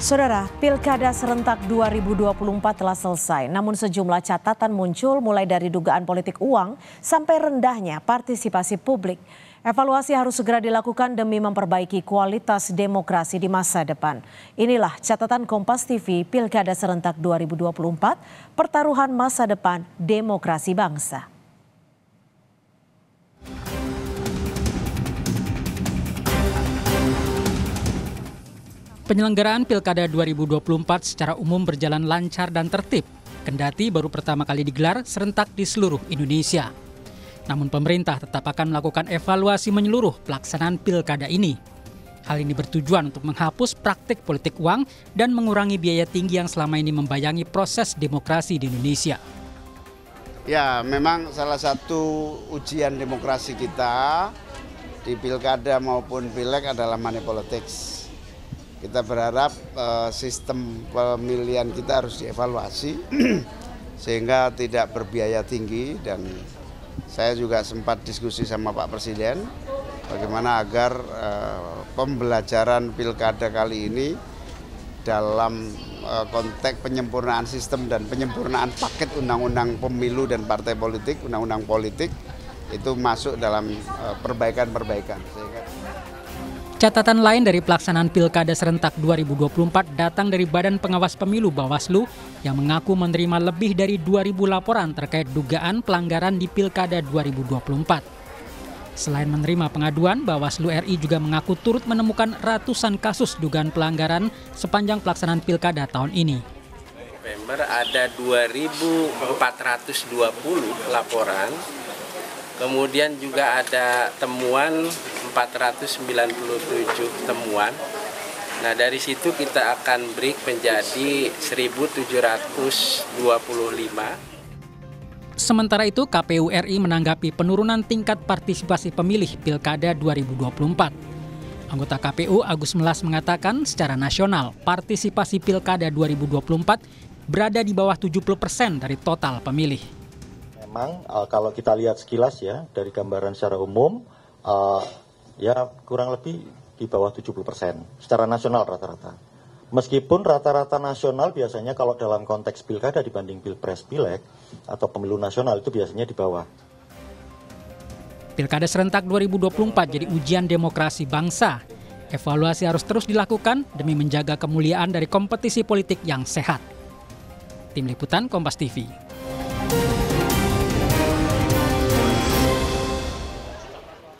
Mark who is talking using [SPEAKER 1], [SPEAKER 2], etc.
[SPEAKER 1] Saudara, Pilkada serentak 2024 telah selesai, namun sejumlah catatan muncul mulai dari dugaan politik uang sampai rendahnya partisipasi publik. Evaluasi harus segera dilakukan demi memperbaiki kualitas demokrasi di masa depan. Inilah catatan Kompas TV Pilkada serentak 2024, pertaruhan masa depan demokrasi bangsa.
[SPEAKER 2] Penyelenggaraan Pilkada 2024 secara umum berjalan lancar dan tertib, kendati baru pertama kali digelar serentak di seluruh Indonesia. Namun pemerintah tetap akan melakukan evaluasi menyeluruh pelaksanaan Pilkada ini. Hal ini bertujuan untuk menghapus praktik politik uang dan mengurangi biaya tinggi yang selama ini membayangi proses demokrasi di Indonesia.
[SPEAKER 3] Ya, memang salah satu ujian demokrasi kita di Pilkada maupun Pileg adalah money politics. Kita berharap sistem pemilihan kita harus dievaluasi sehingga tidak berbiaya tinggi, dan saya juga sempat diskusi sama Pak Presiden bagaimana agar pembelajaran Pilkada kali ini dalam konteks penyempurnaan sistem dan penyempurnaan paket undang-undang pemilu dan partai politik, undang-undang politik itu masuk dalam perbaikan-perbaikan.
[SPEAKER 2] Catatan lain dari pelaksanaan Pilkada serentak 2024 datang dari Badan Pengawas Pemilu Bawaslu yang mengaku menerima lebih dari 2.000 laporan terkait dugaan pelanggaran di Pilkada 2024. Selain menerima pengaduan, Bawaslu RI juga mengaku turut menemukan ratusan kasus dugaan pelanggaran sepanjang pelaksanaan Pilkada tahun ini.
[SPEAKER 4] November ada 2.420 laporan. Kemudian juga ada temuan 497 temuan. Nah, dari situ kita akan break menjadi 1.725.
[SPEAKER 2] Sementara itu, KPU RI menanggapi penurunan tingkat partisipasi pemilih Pilkada 2024. Anggota KPU Agus Melas mengatakan secara nasional partisipasi Pilkada 2024 berada di bawah 70% dari total pemilih.
[SPEAKER 5] Memang kalau kita lihat sekilas ya dari gambaran secara umum ya kurang lebih di bawah 70% secara nasional rata-rata. Meskipun rata-rata nasional biasanya kalau dalam konteks pilkada dibanding pilpres pileg atau pemilu nasional itu biasanya di bawah.
[SPEAKER 2] Pilkada serentak 2024 jadi ujian demokrasi bangsa. Evaluasi harus terus dilakukan demi menjaga kemuliaan dari kompetisi politik yang sehat. Tim Liputan Kompas TV.